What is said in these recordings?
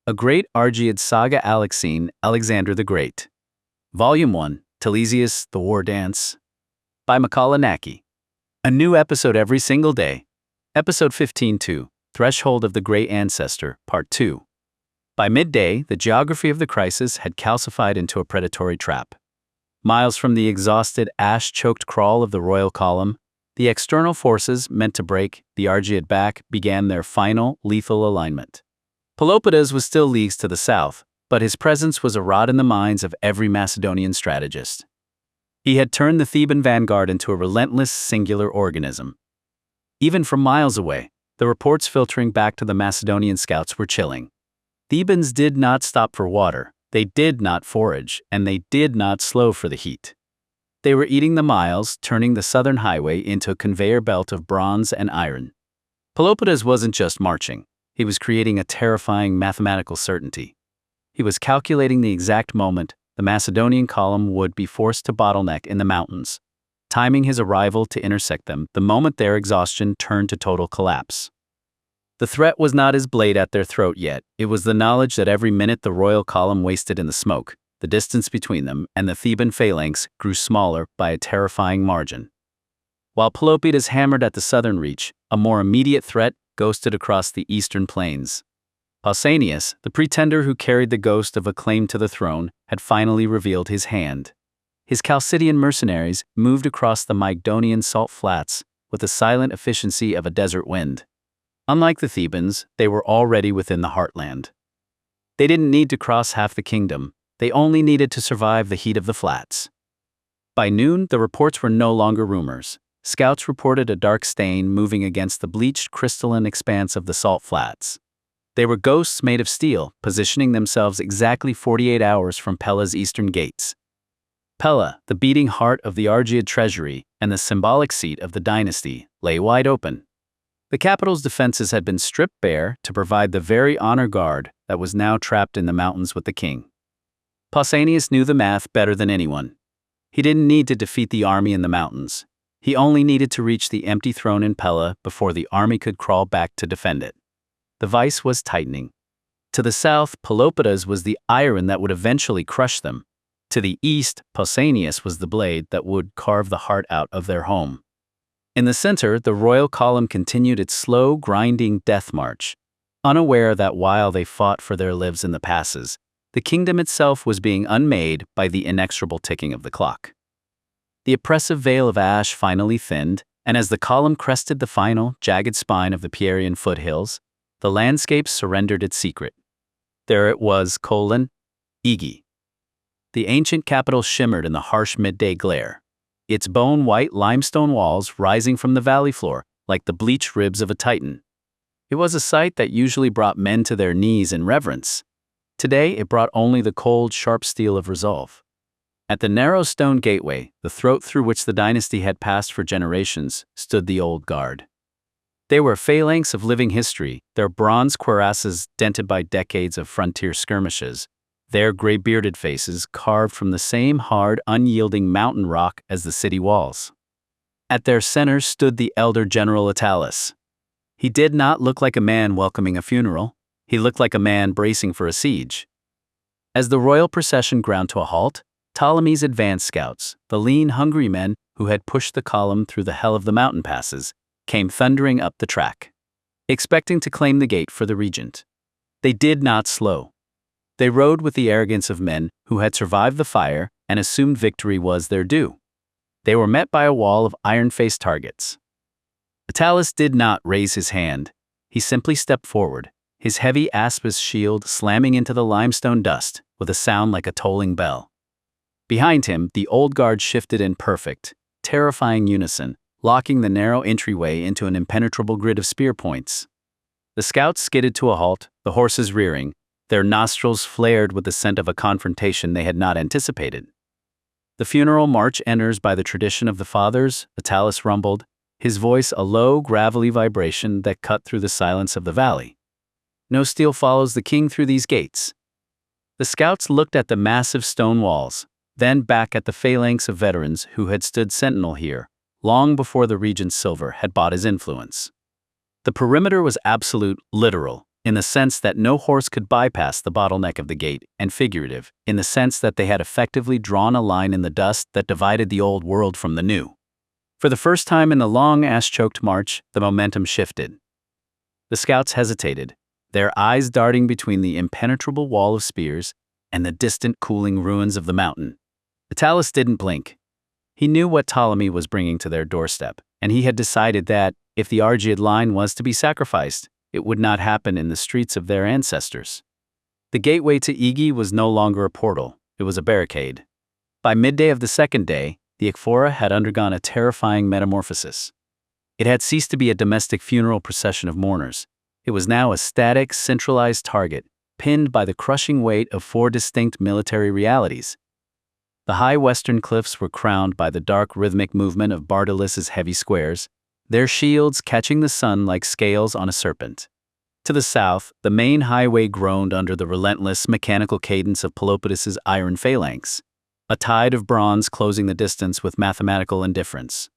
A Great Argead Saga Alexein, Alexander the Great. Volume 1, Telesias, The War Dance. By Macaulay. A new episode every single day. Episode 15-2, Threshold of the Great Ancestor, Part 2. By midday, the geography of the crisis had calcified into a predatory trap. Miles from the exhausted, ash-choked crawl of the royal column, the external forces meant to break the Argead back began their final, lethal alignment. Pelopidas was still leagues to the south, but his presence was a rot in the minds of every Macedonian strategist. He had turned the Theban vanguard into a relentless, singular organism. Even from miles away, the reports filtering back to the Macedonian scouts were chilling. Thebans did not stop for water, they did not forage, and they did not slow for the heat. They were eating the miles, turning the southern highway into a conveyor belt of bronze and iron. Pelopidas wasn't just marching. He was creating a terrifying mathematical certainty. He was calculating the exact moment the Macedonian column would be forced to bottleneck in the mountains, timing his arrival to intersect them the moment their exhaustion turned to total collapse. The threat was not his blade at their throat yet. It was the knowledge that every minute the royal column wasted in the smoke, the distance between them and the Theban phalanx grew smaller by a terrifying margin. While Pelopidas hammered at the southern reach, a more immediate threat ghosted across the eastern plains. Pausanias, the pretender who carried the ghost of a claim to the throne, had finally revealed his hand. His Chalcidian mercenaries moved across the Mygdonian salt flats with the silent efficiency of a desert wind. Unlike the Thebans, they were already within the heartland. They didn't need to cross half the kingdom, they only needed to survive the heat of the flats. By noon, the reports were no longer rumors. Scouts reported a dark stain moving against the bleached crystalline expanse of the salt flats. They were ghosts made of steel, positioning themselves exactly 48 hours from Pella's eastern gates. Pella, the beating heart of the Argead treasury and the symbolic seat of the dynasty, lay wide open. The capital's defenses had been stripped bare to provide the very honor guard that was now trapped in the mountains with the king. Pausanias knew the math better than anyone. He didn't need to defeat the army in the mountains. He only needed to reach the empty throne in Pella before the army could crawl back to defend it. The vice was tightening. To the south, Pelopidas was the iron that would eventually crush them. To the east, Pausanias was the blade that would carve the heart out of their home. In the center, the royal column continued its slow, grinding death march, unaware that while they fought for their lives in the passes, the kingdom itself was being unmade by the inexorable ticking of the clock. The oppressive veil of ash finally thinned, and as the column crested the final, jagged spine of the Pyrenean foothills, the landscape surrendered its secret. There it was, Aegae. The ancient capital shimmered in the harsh midday glare, its bone-white limestone walls rising from the valley floor like the bleached ribs of a titan. It was a sight that usually brought men to their knees in reverence. Today, it brought only the cold, sharp steel of resolve. At the narrow stone gateway, the throat through which the dynasty had passed for generations, stood the old guard. They were phalanx of living history, their bronze cuirasses dented by decades of frontier skirmishes, their gray-bearded faces carved from the same hard, unyielding mountain rock as the city walls. At their center stood the elder General Attalus. He did not look like a man welcoming a funeral. He looked like a man bracing for a siege. As the royal procession ground to a halt, Ptolemy's advance scouts, the lean, hungry men who had pushed the column through the hell of the mountain passes, came thundering up the track, expecting to claim the gate for the regent. They did not slow. They rode with the arrogance of men who had survived the fire and assumed victory was their due. They were met by a wall of iron-faced targets. Attalus did not raise his hand. He simply stepped forward, his heavy aspis shield slamming into the limestone dust with a sound like a tolling bell. Behind him, the old guard shifted in perfect, terrifying unison, locking the narrow entryway into an impenetrable grid of spear points. The scouts skidded to a halt, the horses rearing, their nostrils flared with the scent of a confrontation they had not anticipated. The funeral march enters by the tradition of the fathers, Attalus rumbled, his voice a low, gravelly vibration that cut through the silence of the valley. No steel follows the king through these gates. The scouts looked at the massive stone walls, then back at the phalanx of veterans who had stood sentinel here, long before the regent's silver had bought his influence. The perimeter was absolute, literal. in the sense that no horse could bypass the bottleneck of the gate, and figurative, in the sense that they had effectively drawn a line in the dust that divided the old world from the new. For the first time in the long ash-choked march, the momentum shifted. The scouts hesitated, their eyes darting between the impenetrable wall of spears and the distant cooling ruins of the mountain. Italus didn't blink. He knew what Ptolemy was bringing to their doorstep, and he had decided that, if the Argead line was to be sacrificed, it would not happen in the streets of their ancestors. The gateway to Aegae was no longer a portal, it was a barricade. By midday of the second day, the Aegae had undergone a terrifying metamorphosis. It had ceased to be a domestic funeral procession of mourners. It was now a static, centralized target, pinned by the crushing weight of four distinct military realities. The high western cliffs were crowned by the dark rhythmic movement of Bardalis' heavy squares, their shields catching the sun like scales on a serpent. To the south, the main highway groaned under the relentless mechanical cadence of Pelopidus' iron phalanx, a tide of bronze closing the distance with mathematical indifference.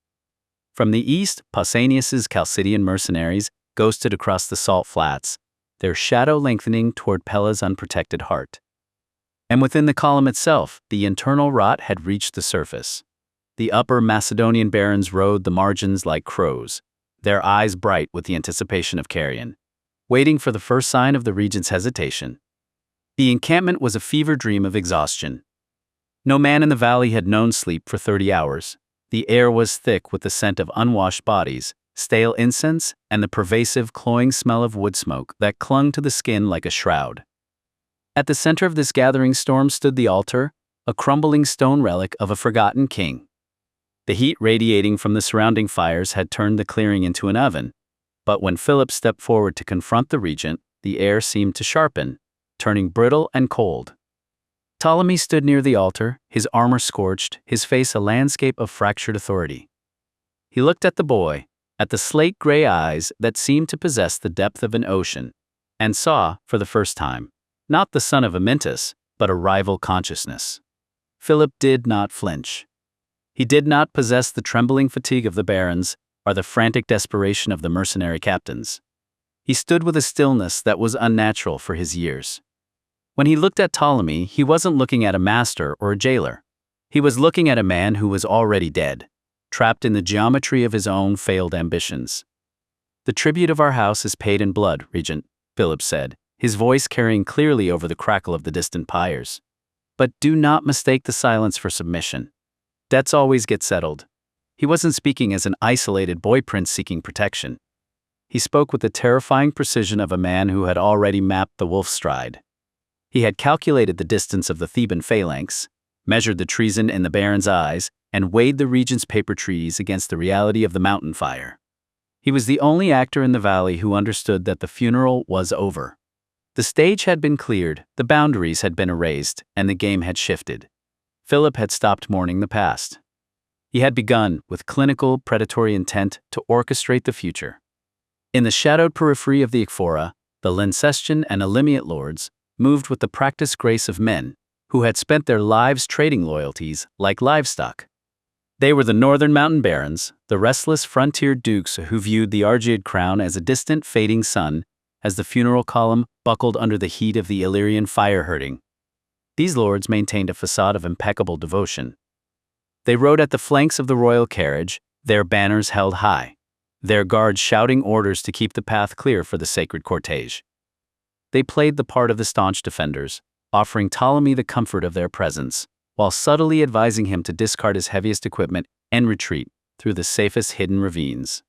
From the east, Pausanias' Chalcidian mercenaries ghosted across the salt flats, their shadow lengthening toward Pella's unprotected heart. And within the column itself, the internal rot had reached the surface. The upper Macedonian barons rode the margins like crows, their eyes bright with the anticipation of carrion, waiting for the first sign of the regent's hesitation. The encampment was a fever dream of exhaustion. No man in the valley had known sleep for 30 hours. The air was thick with the scent of unwashed bodies, stale incense, and the pervasive, cloying smell of wood smoke that clung to the skin like a shroud. At the center of this gathering storm stood the altar, a crumbling stone relic of a forgotten king. The heat radiating from the surrounding fires had turned the clearing into an oven, but when Philip stepped forward to confront the regent, the air seemed to sharpen, turning brittle and cold. Ptolemy stood near the altar, his armor scorched, his face a landscape of fractured authority. He looked at the boy, at the slate-gray eyes that seemed to possess the depth of an ocean, and saw, for the first time, not the son of Amyntas, but a rival consciousness. Philip did not flinch. He did not possess the trembling fatigue of the barons or the frantic desperation of the mercenary captains. He stood with a stillness that was unnatural for his years. When he looked at Ptolemy, he wasn't looking at a master or a jailer. He was looking at a man who was already dead, trapped in the geometry of his own failed ambitions. "The tribute of our house is paid in blood, Regent," Philip said, his voice carrying clearly over the crackle of the distant pyres. "But do not mistake the silence for submission. Debts always get settled." He wasn't speaking as an isolated boy prince seeking protection. He spoke with the terrifying precision of a man who had already mapped the wolf's stride. He had calculated the distance of the Theban phalanx, measured the treason in the baron's eyes, and weighed the regent's paper treaties against the reality of the mountain fire. He was the only actor in the valley who understood that the funeral was over. The stage had been cleared, the boundaries had been erased, and the game had shifted. Philip had stopped mourning the past. He had begun, with clinical, predatory intent, to orchestrate the future. In the shadowed periphery of the Aegae, the Lyncestian and Elymite lords moved with the practiced grace of men who had spent their lives trading loyalties like livestock. They were the northern mountain barons, the restless frontier dukes who viewed the Argead crown as a distant, fading sun, as the funeral column buckled under the heat of the Illyrian fire-herding. These lords maintained a facade of impeccable devotion. They rode at the flanks of the royal carriage, their banners held high, their guards shouting orders to keep the path clear for the sacred cortege. They played the part of the staunch defenders, offering Ptolemy the comfort of their presence, while subtly advising him to discard his heaviest equipment and retreat through the safest hidden ravines.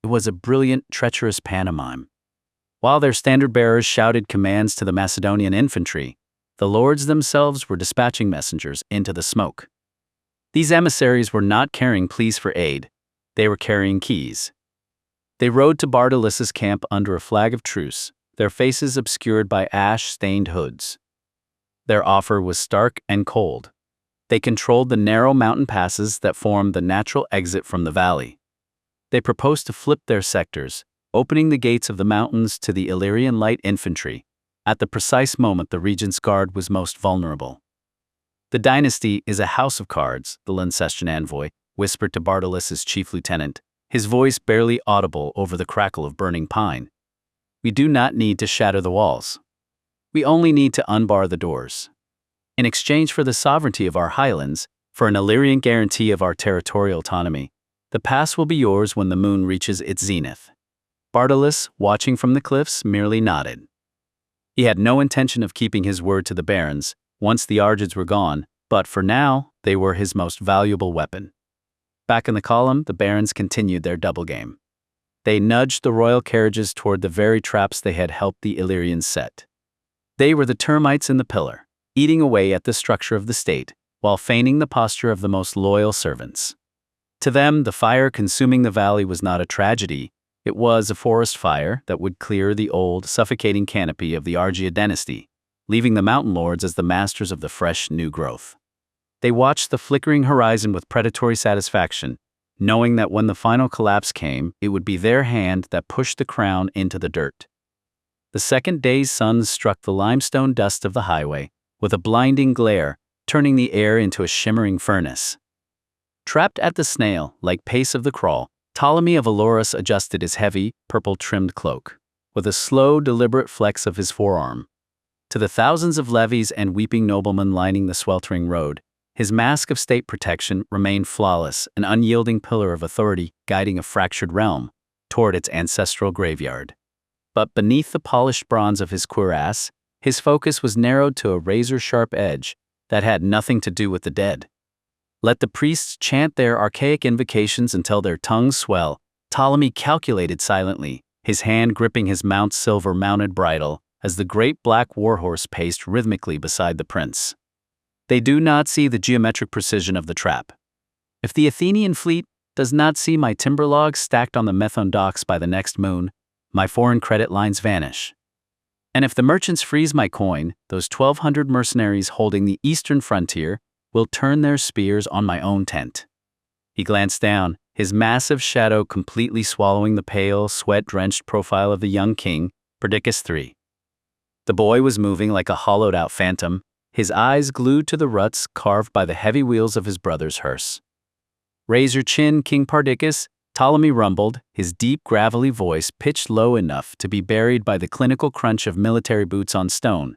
It was a brilliant, treacherous pantomime. While their standard-bearers shouted commands to the Macedonian infantry, the lords themselves were dispatching messengers into the smoke. These emissaries were not carrying pleas for aid, they were carrying keys. They rode to Bardalis' camp under a flag of truce, their faces obscured by ash-stained hoods. Their offer was stark and cold. They controlled the narrow mountain passes that formed the natural exit from the valley. They proposed to flip their sectors, opening the gates of the mountains to the Illyrian light infantry, at the precise moment the regent's guard was most vulnerable. "The dynasty is a house of cards," the Lyncestian envoy whispered to Bardalis' chief lieutenant, his voice barely audible over the crackle of burning pine. We do not need to shatter the walls. We only need to unbar the doors. In exchange for the sovereignty of our highlands, for an Illyrian guarantee of our territorial autonomy, the pass will be yours when the moon reaches its zenith. Bartolus, watching from the cliffs, merely nodded. He had no intention of keeping his word to the barons once the Argeads were gone, but for now, they were his most valuable weapon. Back in the column, the barons continued their double game. They nudged the royal carriages toward the very traps they had helped the Illyrians set. They were the termites in the pillar, eating away at the structure of the state, while feigning the posture of the most loyal servants. To them, the fire consuming the valley was not a tragedy. It was a forest fire that would clear the old, suffocating canopy of the Argead dynasty, leaving the mountain lords as the masters of the fresh, new growth. They watched the flickering horizon with predatory satisfaction, knowing that when the final collapse came, it would be their hand that pushed the crown into the dirt. The second day's sun struck the limestone dust of the highway with a blinding glare, turning the air into a shimmering furnace. Trapped at the snail-like pace of the crawl, Ptolemy of Aloros adjusted his heavy, purple-trimmed cloak, with a slow, deliberate flex of his forearm. To the thousands of levies and weeping noblemen lining the sweltering road, his mask of state protection remained flawless, an unyielding pillar of authority guiding a fractured realm toward its ancestral graveyard. But beneath the polished bronze of his cuirass, his focus was narrowed to a razor-sharp edge that had nothing to do with the dead. Let the priests chant their archaic invocations until their tongues swell. Ptolemy calculated silently, his hand gripping his mount's silver-mounted bridle as the great black warhorse paced rhythmically beside the prince. They do not see the geometric precision of the trap. If the Athenian fleet does not see my timber logs stacked on the Methone docks by the next moon, my foreign credit lines vanish. And if the merchants freeze my coin, those 1,200 mercenaries holding the eastern frontier will turn their spears on my own tent. He glanced down, his massive shadow completely swallowing the pale, sweat-drenched profile of the young king, Perdiccas III. The boy was moving like a hollowed-out phantom, his eyes glued to the ruts carved by the heavy wheels of his brother's hearse. "Raise your chin, King Perdiccas," Ptolemy rumbled, his deep, gravelly voice pitched low enough to be buried by the clinical crunch of military boots on stone.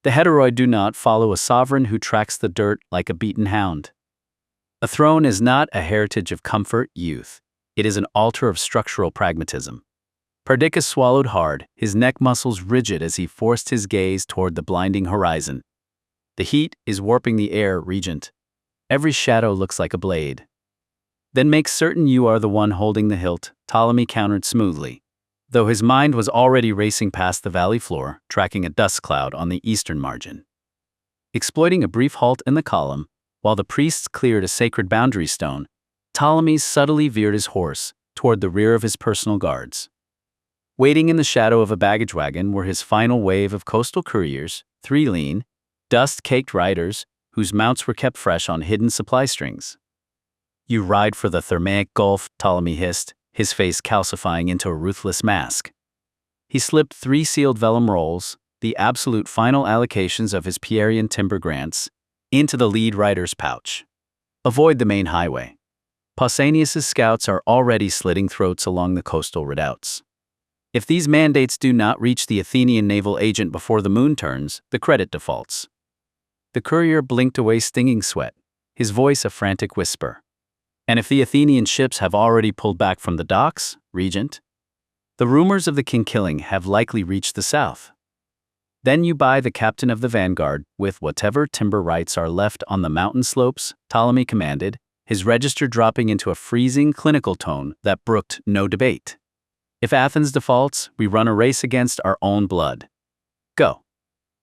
The heteroid do not follow a sovereign who tracks the dirt like a beaten hound. A throne is not a heritage of comfort, youth. It is an altar of structural pragmatism. Perdiccas swallowed hard, his neck muscles rigid as he forced his gaze toward the blinding horizon. "The heat is warping the air, Regent. Every shadow looks like a blade." "Then make certain you are the one holding the hilt," Ptolemy countered smoothly, though his mind was already racing past the valley floor, tracking a dust cloud on the eastern margin. Exploiting a brief halt in the column, while the priests cleared a sacred boundary stone, Ptolemy subtly veered his horse toward the rear of his personal guards. Waiting in the shadow of a baggage wagon were his final wave of coastal couriers, 3 lean, dust-caked riders whose mounts were kept fresh on hidden supply strings. "You ride for the Thermaic Gulf," Ptolemy hissed, his face calcifying into a ruthless mask. He slipped 3 sealed vellum rolls, the absolute final allocations of his Pierian timber grants, into the lead rider's pouch. "Avoid the main highway. Pausanias's scouts are already slitting throats along the coastal redoubts. If these mandates do not reach the Athenian naval agent before the moon turns, the credit defaults." The courier blinked away stinging sweat, his voice a frantic whisper. "And if the Athenian ships have already pulled back from the docks, Regent? The rumors of the king killing have likely reached the south. Then you buy the captain of the vanguard with whatever timber rights are left on the mountain slopes," Ptolemy commanded, his register dropping into a freezing clinical tone that brooked no debate. "If Athens defaults, we run a race against our own blood. Go."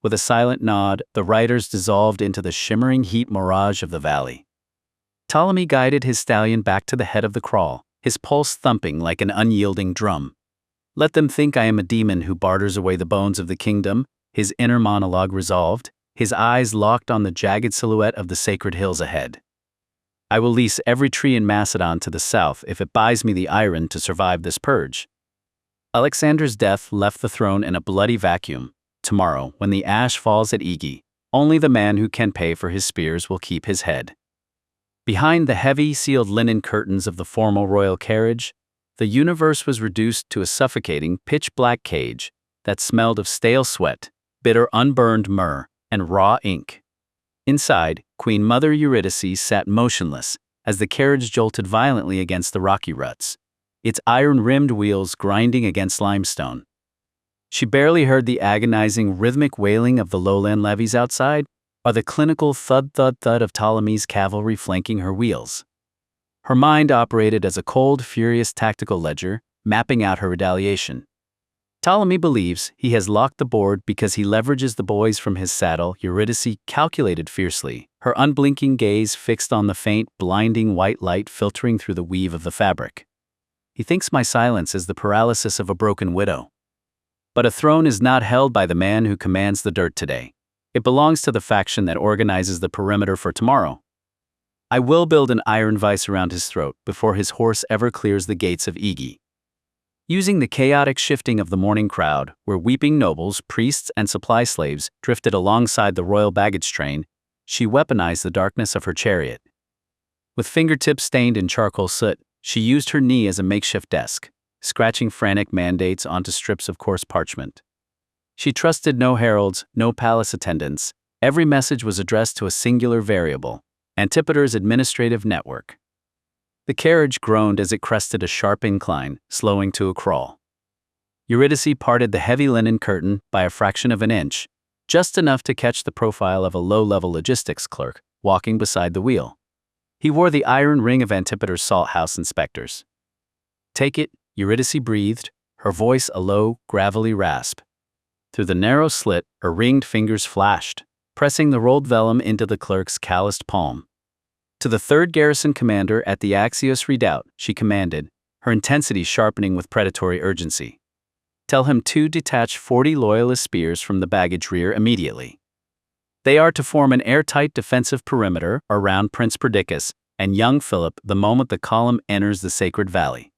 With a silent nod, the riders dissolved into the shimmering heat mirage of the valley. Ptolemy guided his stallion back to the head of the crawl, his pulse thumping like an unyielding drum. "Let them think I am a demon who barters away the bones of the kingdom," his inner monologue resolved, his eyes locked on the jagged silhouette of the sacred hills ahead. "I will lease every tree in Macedon to the south if it buys me the iron to survive this purge." Alexander's death left the throne in a bloody vacuum. Tomorrow, when the ash falls at Aegae, only the man who can pay for his spears will keep his head. Behind the heavy, sealed linen curtains of the formal royal carriage, The universe was reduced to a suffocating, pitch-black cage that smelled of stale sweat, bitter unburned myrrh, and raw ink. Inside, Queen Mother Eurydice sat motionless as the carriage jolted violently against the rocky ruts, its iron-rimmed wheels grinding against limestone. She barely heard the agonizing, rhythmic wailing of the lowland levies outside, or the clinical thud-thud-thud of Ptolemy's cavalry flanking her wheels. Her mind operated as a cold, furious tactical ledger, mapping out her retaliation. Ptolemy believes he has locked the board because he leverages the boys from his saddle. Eurydice calculated fiercely, her unblinking gaze fixed on the faint, blinding white light filtering through the weave of the fabric. He thinks my silence is the paralysis of a broken widow. But a throne is not held by the man who commands the dirt today. It belongs to the faction that organizes the perimeter for tomorrow. I will build an iron vice around his throat before his horse ever clears the gates of Aegae. Using the chaotic shifting of the morning crowd, where weeping nobles, priests, and supply slaves drifted alongside the royal baggage train, she weaponized the darkness of her chariot. With fingertips stained in charcoal soot, she used her knee as a makeshift desk, scratching frantic mandates onto strips of coarse parchment. She trusted no heralds, no palace attendants. Every message was addressed to a singular variable, Antipater's administrative network. The carriage groaned as it crested a sharp incline, slowing to a crawl. Eurydice parted the heavy linen curtain by a fraction of an inch, just enough to catch the profile of a low-level logistics clerk walking beside the wheel. He wore the iron ring of Antipater's salt house inspectors. "Take it," Eurydice breathed, her voice a low, gravelly rasp. Through the narrow slit, her ringed fingers flashed, pressing the rolled vellum into the clerk's calloused palm. To the 3rd Garrison Commander at the Axios Redoubt, she commanded, her intensity sharpening with predatory urgency. "Tell him to detach 40 loyalist spears from the baggage rear immediately. They are to form an airtight defensive perimeter around Prince Perdiccas and young Philip the moment the column enters the sacred valley.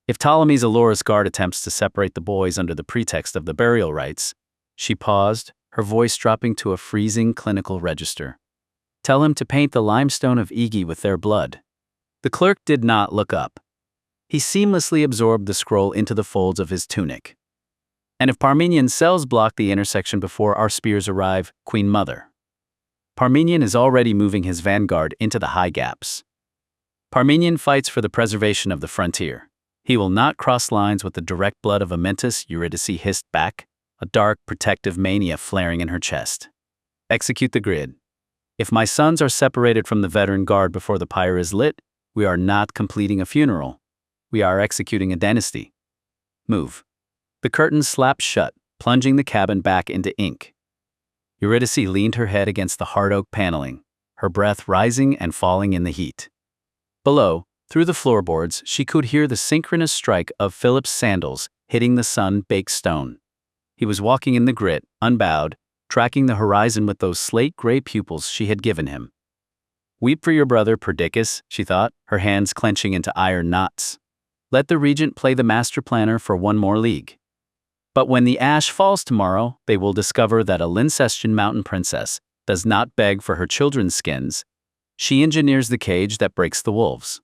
If Ptolemy's Aloros guard attempts to separate the boys under the pretext of the burial rites," she paused, her voice dropping to a freezing clinical register. "Tell him to paint the limestone of Aegae with their blood." The clerk did not look up. He seamlessly absorbed the scroll into the folds of his tunic. "And if Parmenion cells block the intersection before our spears arrive, Queen Mother." Parmenion is already moving his vanguard into the high gaps. Parmenion fights for the preservation of the frontier. He will not cross lines with the direct blood of Amyntas, Eurydice hissed back, a dark, protective mania flaring in her chest. "Execute the grid. If my sons are separated from the veteran guard before the pyre is lit, we are not completing a funeral. We are executing a dynasty. Move." The curtain slapped shut, plunging the cabin back into ink. Eurydice leaned her head against the hard oak paneling, her breath rising and falling in the heat. Below, through the floorboards, she could hear the synchronous strike of Philip's sandals hitting the sun-baked stone. He was walking in the grit, unbowed, tracking the horizon with those slate-gray pupils she had given him. "Weep for your brother, Perdiccas," she thought, her hands clenching into iron knots. "Let the Regent play the master planner for one more league. But when the ash falls tomorrow, they will discover that a Lincestian mountain princess does not beg for her children's skins. She engineers the cage that breaks the wolves."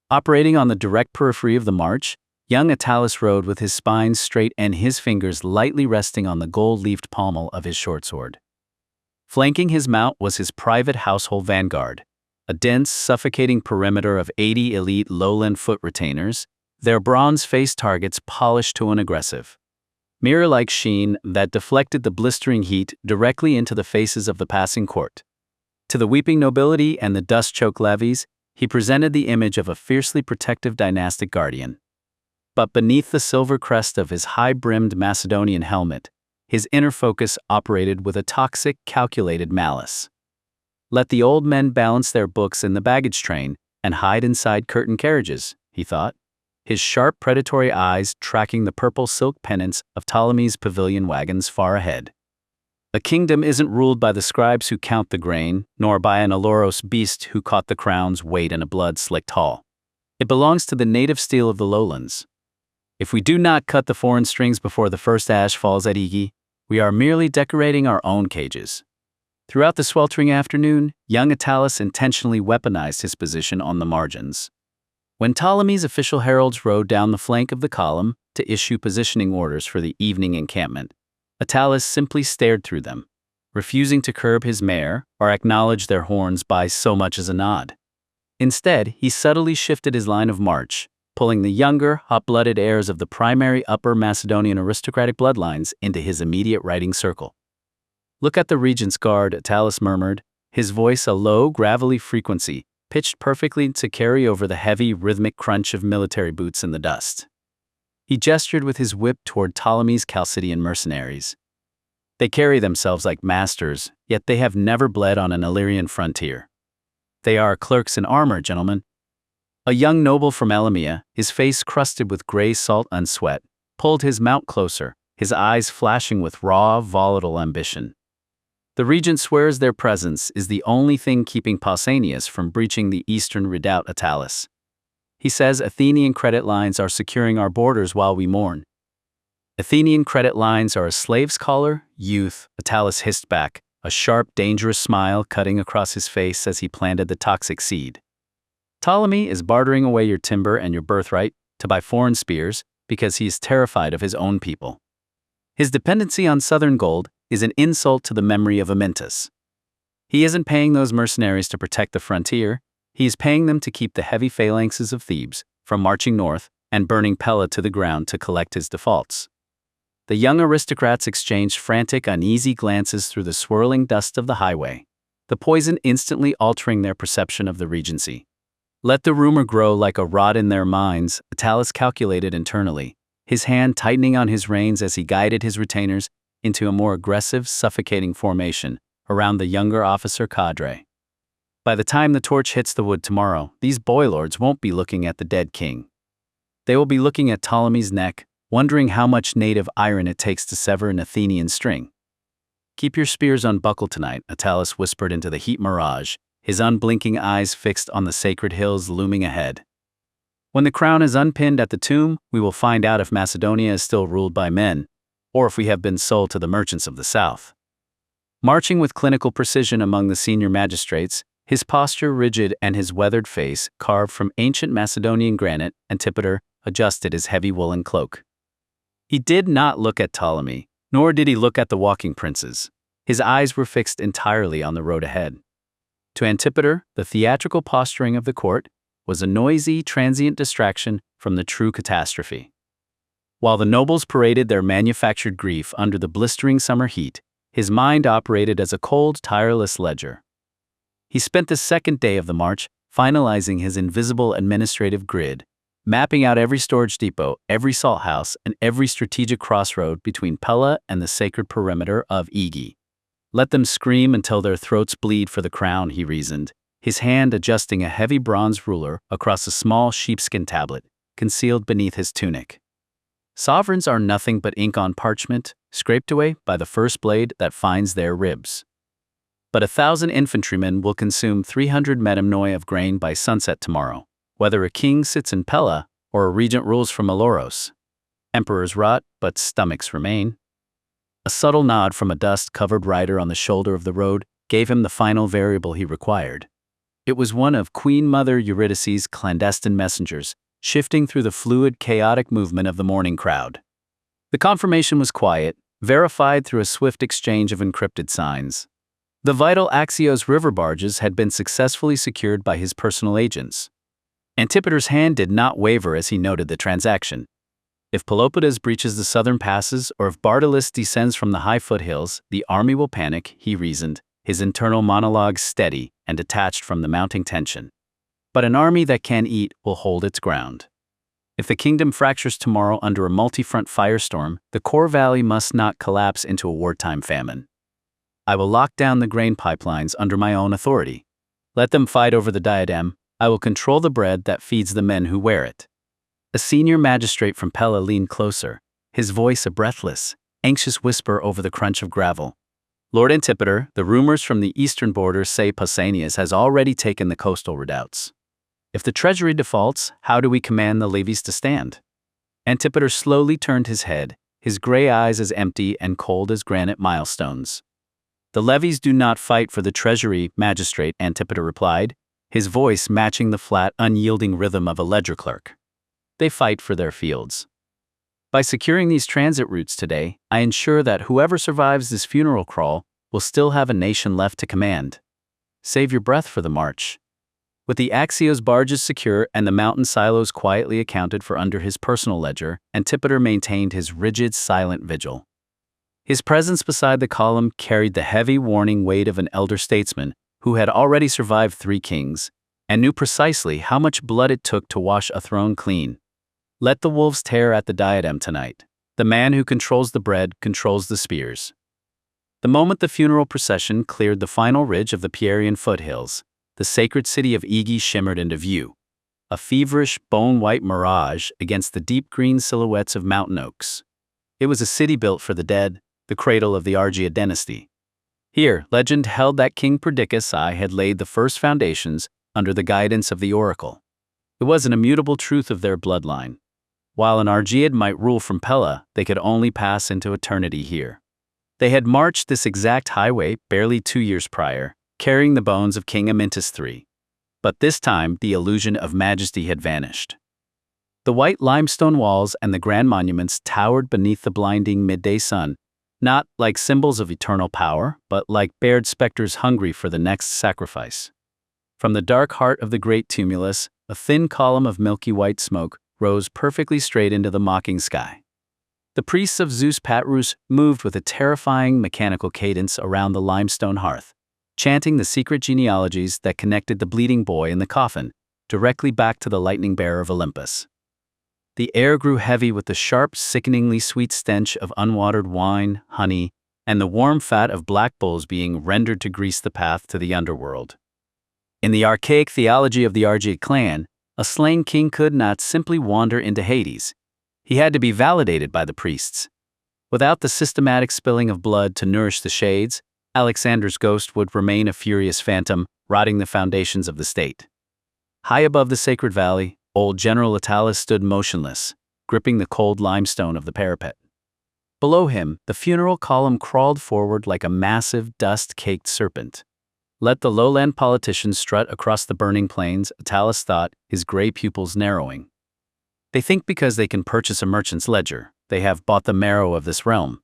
Operating on the direct periphery of the march, young Attalus rode with his spine straight and his fingers lightly resting on the gold-leafed pommel of his short sword. Flanking his mount was his private household vanguard, a dense, suffocating perimeter of 80 elite lowland foot retainers, their bronze-faced targets polished to an aggressive, mirror-like sheen that deflected the blistering heat directly into the faces of the passing court. To the weeping nobility and the dust-choked levies, he presented the image of a fiercely protective dynastic guardian. But beneath the silver crest of his high-brimmed Macedonian helmet, his inner focus operated with a toxic, calculated malice. "Let the old men balance their books in the baggage train and hide inside curtain carriages," he thought, his sharp predatory eyes tracking the purple silk pennants of Ptolemy's pavilion wagons far ahead. "A kingdom isn't ruled by the scribes who count the grain, nor by an Aloros beast who caught the crown's weight in a blood-slicked hall. It belongs to the native steel of the lowlands. If we do not cut the foreign strings before the first ash falls at Aegae, we are merely decorating our own cages." Throughout the sweltering afternoon, young Attalus intentionally weaponized his position on the margins. When Ptolemy's official heralds rode down the flank of the column to issue positioning orders for the evening encampment, Attalus simply stared through them, refusing to curb his mare or acknowledge their horns by so much as a nod. Instead, he subtly shifted his line of march, pulling the younger, hot-blooded heirs of the primary Upper Macedonian aristocratic bloodlines into his immediate riding circle. "Look at the Regent's guard," Attalus murmured, his voice a low, gravelly frequency, pitched perfectly to carry over the heavy, rhythmic crunch of military boots in the dust. He gestured with his whip toward Ptolemy's Chalcidian mercenaries. "They carry themselves like masters, yet they have never bled on an Illyrian frontier. They are clerks in armor, gentlemen." A young noble from Elamia, his face crusted with gray salt and sweat, pulled his mount closer, his eyes flashing with raw, volatile ambition. "The Regent swears their presence is the only thing keeping Pausanias from breaching the eastern redoubt, Attalus. He says Athenian credit lines are securing our borders while we mourn." "Athenian credit lines are a slave's collar, youth," Attalus hissed back, a sharp, dangerous smile cutting across his face as he planted the toxic seed. "Ptolemy is bartering away your timber and your birthright to buy foreign spears because he is terrified of his own people. His dependency on southern gold is an insult to the memory of Amyntas. He isn't paying those mercenaries to protect the frontier, he is paying them to keep the heavy phalanxes of Thebes from marching north and burning Pella to the ground to collect his defaults." The young aristocrats exchanged frantic, uneasy glances through the swirling dust of the highway, the poison instantly altering their perception of the regency. Let the rumor grow like a rot in their minds, Attalus calculated internally, his hand tightening on his reins as he guided his retainers into a more aggressive, suffocating formation around the younger officer cadre. By the time the torch hits the wood tomorrow, these boylords won't be looking at the dead king. They will be looking at Ptolemy's neck, wondering how much native iron it takes to sever an Athenian string. "Keep your spears unbuckled tonight," Attalus whispered into the heat mirage, his unblinking eyes fixed on the sacred hills looming ahead. "When the crown is unpinned at the tomb, we will find out if Macedonia is still ruled by men, or if we have been sold to the merchants of the south." Marching with clinical precision among the senior magistrates, his posture rigid and his weathered face carved from ancient Macedonian granite, Antipater adjusted his heavy woolen cloak. He did not look at Ptolemy, nor did he look at the walking princes. His eyes were fixed entirely on the road ahead. To Antipater, the theatrical posturing of the court was a noisy, transient distraction from the true catastrophe. While the nobles paraded their manufactured grief under the blistering summer heat, his mind operated as a cold, tireless ledger. He spent the second day of the march finalizing his invisible administrative grid, mapping out every storage depot, every salt house, and every strategic crossroad between Pella and the sacred perimeter of Aegae. Let them scream until their throats bleed for the crown, he reasoned, his hand adjusting a heavy bronze ruler across a small sheepskin tablet concealed beneath his tunic. Sovereigns are nothing but ink on parchment, scraped away by the first blade that finds their ribs. But 1,000 infantrymen will consume 300 metamnoi of grain by sunset tomorrow, whether a king sits in Pella or a regent rules from Aloros. Emperors rot, but stomachs remain. A subtle nod from a dust-covered rider on the shoulder of the road gave him the final variable he required. It was one of Queen Mother Eurydice's clandestine messengers, shifting through the fluid, chaotic movement of the morning crowd. The confirmation was quiet, verified through a swift exchange of encrypted signs. The vital Axios river barges had been successfully secured by his personal agents. Antipater's hand did not waver as he noted the transaction. If Pelopidas breaches the southern passes or if Bartolus descends from the high foothills, the army will panic, he reasoned, his internal monologue steady and detached from the mounting tension. But an army that can eat will hold its ground. If the kingdom fractures tomorrow under a multi-front firestorm, the core valley must not collapse into a wartime famine. I will lock down the grain pipelines under my own authority. Let them fight over the diadem. I will control the bread that feeds the men who wear it. A senior magistrate from Pella leaned closer, his voice a breathless, anxious whisper over the crunch of gravel. "Lord Antipater, the rumors from the eastern border say Pausanias has already taken the coastal redoubts. If the treasury defaults, how do we command the levies to stand?" Antipater slowly turned his head, his gray eyes as empty and cold as granite milestones. "The levies do not fight for the treasury, magistrate," Antipater replied. his voice matching the flat, unyielding rhythm of a ledger clerk. They fight for their fields. By securing these transit routes today, I ensure that whoever survives this funeral crawl will still have a nation left to command. Save your breath for the march. With the Axios barges secure and the mountain silos quietly accounted for under his personal ledger, Antipater maintained his rigid, silent vigil. His presence beside the column carried the heavy, warning weight of an elder statesman who had already survived 3 kings and knew precisely how much blood it took to wash a throne clean. Let the wolves tear at the diadem tonight. The man who controls the bread controls the spears. The moment the funeral procession cleared the final ridge of the Pierian foothills, the sacred city of Aegae shimmered into view, a feverish, bone-white mirage against the deep green silhouettes of mountain oaks. It was a city built for the dead, the cradle of the Argead dynasty. Here, legend held that King Perdiccas I had laid the first foundations under the guidance of the oracle. It was an immutable truth of their bloodline. While an Argead might rule from Pella, they could only pass into eternity here. They had marched this exact highway barely 2 years prior, carrying the bones of King Amyntas III. But this time, the illusion of majesty had vanished. The white limestone walls and the grand monuments towered beneath the blinding midday sun, not like symbols of eternal power, but like bared specters hungry for the next sacrifice. From the dark heart of the great tumulus, a thin column of milky white smoke rose perfectly straight into the mocking sky. The priests of Zeus Patrus moved with a terrifying mechanical cadence around the limestone hearth, chanting the secret genealogies that connected the bleeding boy in the coffin directly back to the lightning-bearer of Olympus. The air grew heavy with the sharp, sickeningly sweet stench of unwatered wine, honey, and the warm fat of black bulls being rendered to grease the path to the underworld. In the archaic theology of the Argead clan, a slain king could not simply wander into Hades. He had to be validated by the priests. Without the systematic spilling of blood to nourish the shades, Alexander's ghost would remain a furious phantom, rotting the foundations of the state. High above the sacred valley, old General Attalus stood motionless, gripping the cold limestone of the parapet. Below him, the funeral column crawled forward like a massive, dust-caked serpent. Let the lowland politicians strut across the burning plains, Attalus thought, his gray pupils narrowing. They think because they can purchase a merchant's ledger, they have bought the marrow of this realm.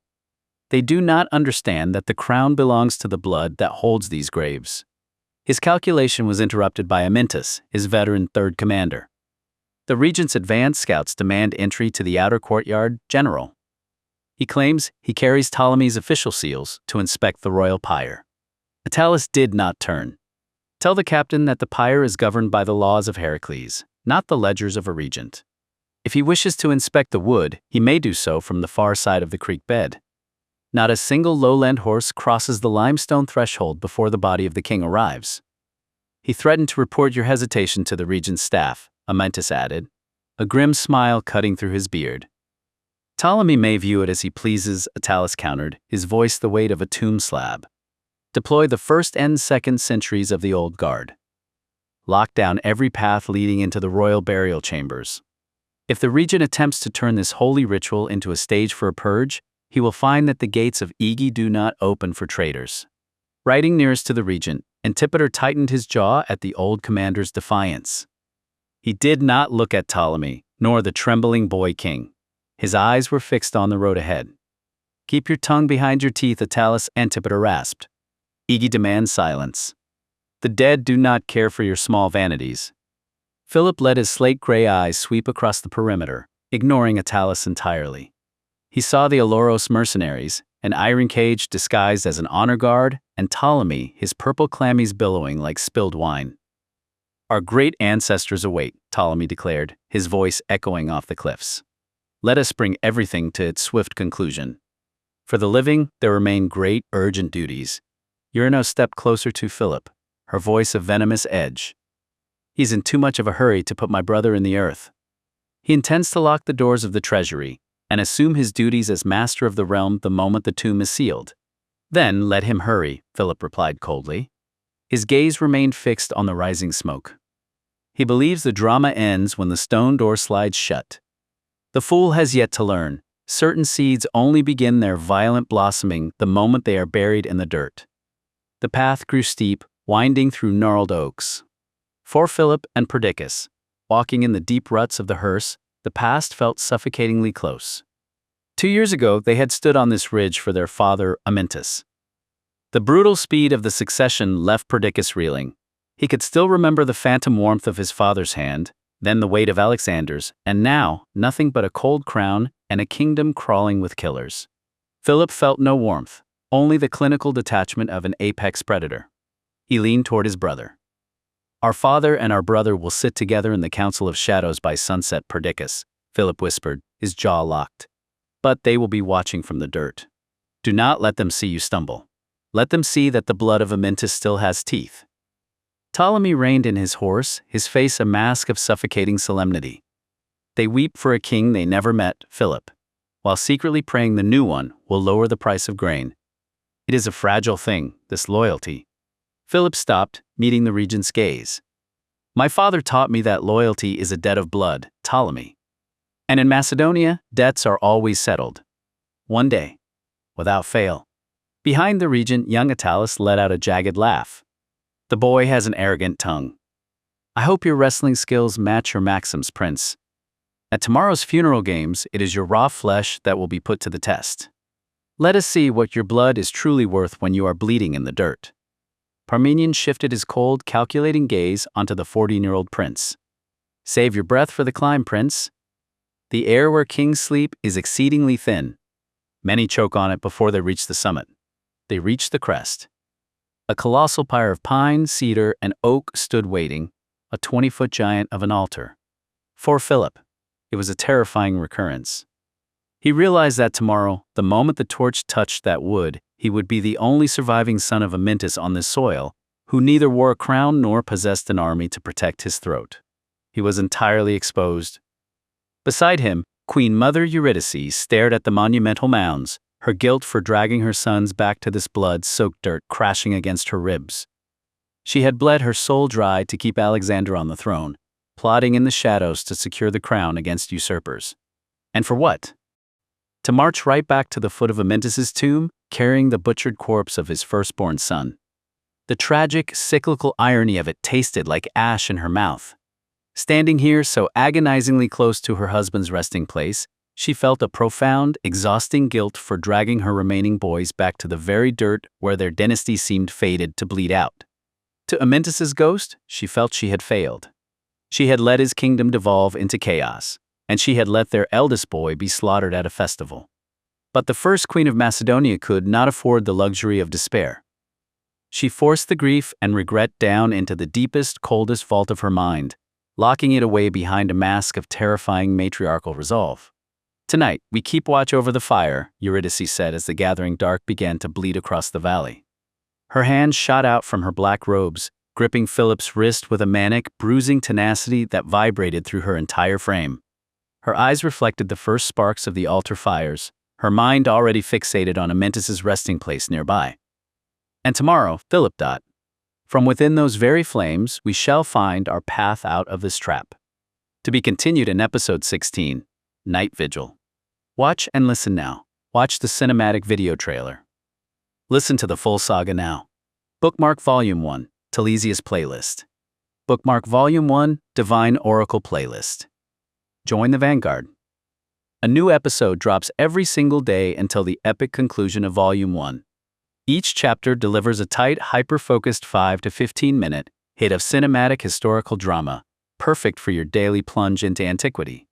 They do not understand that the crown belongs to the blood that holds these graves. His calculation was interrupted by Amyntas, his veteran third commander. The regent's advance scouts demand entry to the outer courtyard, General. He claims he carries Ptolemy's official seals to inspect the royal pyre. Attalus did not turn. Tell the captain that the pyre is governed by the laws of Heracles, not the ledgers of a regent. If he wishes to inspect the wood, he may do so from the far side of the creek bed. Not a single lowland horse crosses the limestone threshold before the body of the king arrives. He threatened to report your hesitation to the regent's staff, Amyntas added, a grim smile cutting through his beard. Ptolemy may view it as he pleases, Attalus countered, his voice the weight of a tomb slab. Deploy the 1st and 2nd centuries of the old guard. Lock down every path leading into the royal burial chambers. If the regent attempts to turn this holy ritual into a stage for a purge, he will find that the gates of Aegae do not open for traitors. Riding nearest to the regent, Antipater tightened his jaw at the old commander's defiance. He did not look at Ptolemy, nor the trembling boy king. His eyes were fixed on the road ahead. Keep your tongue behind your teeth, Attalus, Antipater rasped. Aegae demands silence. The dead do not care for your small vanities. Philip let his slate-gray eyes sweep across the perimeter, ignoring Attalus entirely. He saw the Aloros mercenaries, an iron cage disguised as an honor guard, and Ptolemy, his purple clammies billowing like spilled wine. Our great ancestors await, Ptolemy declared, his voice echoing off the cliffs. Let us bring everything to its swift conclusion. For the living, there remain great, urgent duties. Urano stepped closer to Philip, her voice a venomous edge. He's in too much of a hurry to put my brother in the earth. He intends to lock the doors of the treasury and assume his duties as master of the realm the moment the tomb is sealed. Then let him hurry, Philip replied coldly. His gaze remained fixed on the rising smoke. He believes the drama ends when the stone door slides shut. The fool has yet to learn. Certain seeds only begin their violent blossoming the moment they are buried in the dirt. The path grew steep, winding through gnarled oaks. For Philip and Perdiccas, walking in the deep ruts of the hearse, the past felt suffocatingly close. 2 years ago, they had stood on this ridge for their father, Amyntas. The brutal speed of the succession left Perdiccas reeling. He could still remember the phantom warmth of his father's hand, then the weight of Alexander's, and now, nothing but a cold crown and a kingdom crawling with killers. Philip felt no warmth, only the clinical detachment of an apex predator. He leaned toward his brother. "Our father and our brother will sit together in the Council of Shadows by sunset, Perdiccas," Philip whispered, his jaw locked. "But they will be watching from the dirt. Do not let them see you stumble. Let them see that the blood of Amyntas still has teeth." Ptolemy reined in his horse, his face a mask of suffocating solemnity. "They weep for a king they never met, Philip, while secretly praying the new one will lower the price of grain. It is a fragile thing, this loyalty." Philip stopped, meeting the regent's gaze. "My father taught me that loyalty is a debt of blood, Ptolemy. And in Macedonia, debts are always settled. One day, without fail." Behind the regent, young Attalus let out a jagged laugh. "The boy has an arrogant tongue. I hope your wrestling skills match your maxims, Prince. At tomorrow's funeral games, it is your raw flesh that will be put to the test. Let us see what your blood is truly worth when you are bleeding in the dirt." Parmenion shifted his cold, calculating gaze onto the 14-year-old prince. "Save your breath for the climb, Prince. The air where kings sleep is exceedingly thin. Many choke on it before they reach the summit." They reached the crest. A colossal pyre of pine, cedar, and oak stood waiting, a 20-foot giant of an altar. For Philip, it was a terrifying recurrence. He realized that tomorrow, the moment the torch touched that wood, he would be the only surviving son of Amyntas on this soil, who neither wore a crown nor possessed an army to protect his throat. He was entirely exposed. Beside him, Queen Mother Eurydice stared at the monumental mounds, her guilt for dragging her sons back to this blood-soaked dirt crashing against her ribs. She had bled her soul dry to keep Alexander on the throne, plotting in the shadows to secure the crown against usurpers. And for what? To march right back to the foot of Amyntas's tomb, carrying the butchered corpse of his firstborn son. The tragic, cyclical irony of it tasted like ash in her mouth. Standing here so agonizingly close to her husband's resting place, she felt a profound, exhausting guilt for dragging her remaining boys back to the very dirt where their dynasty seemed fated to bleed out. To Amyntas's ghost, she felt she had failed. She had let his kingdom devolve into chaos, and she had let their eldest boy be slaughtered at a festival. But the first queen of Macedonia could not afford the luxury of despair. She forced the grief and regret down into the deepest, coldest vault of her mind, locking it away behind a mask of terrifying matriarchal resolve. "Tonight, we keep watch over the fire," Eurydice said as the gathering dark began to bleed across the valley. Her hand shot out from her black robes, gripping Philip's wrist with a manic, bruising tenacity that vibrated through her entire frame. Her eyes reflected the first sparks of the altar fires, her mind already fixated on Amyntas's resting place nearby. "And tomorrow, Philip. From within those very flames, we shall find our path out of this trap." To be continued in episode 16, Night Vigil. Watch and listen now. Watch the cinematic video trailer. Listen to the full saga now. Bookmark Volume 1, Telesias Playlist. Bookmark Volume 1, Divine Oracle Playlist. Join the Vanguard. A new episode drops every single day until the epic conclusion of Volume 1. Each chapter delivers a tight, hyper-focused 5 to 15-minute hit of cinematic historical drama, perfect for your daily plunge into antiquity.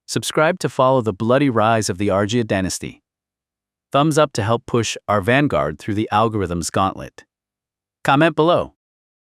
Subscribe to follow the bloody rise of the Argead dynasty. Thumbs up to help push our Vanguard through the algorithm's gauntlet. Comment below.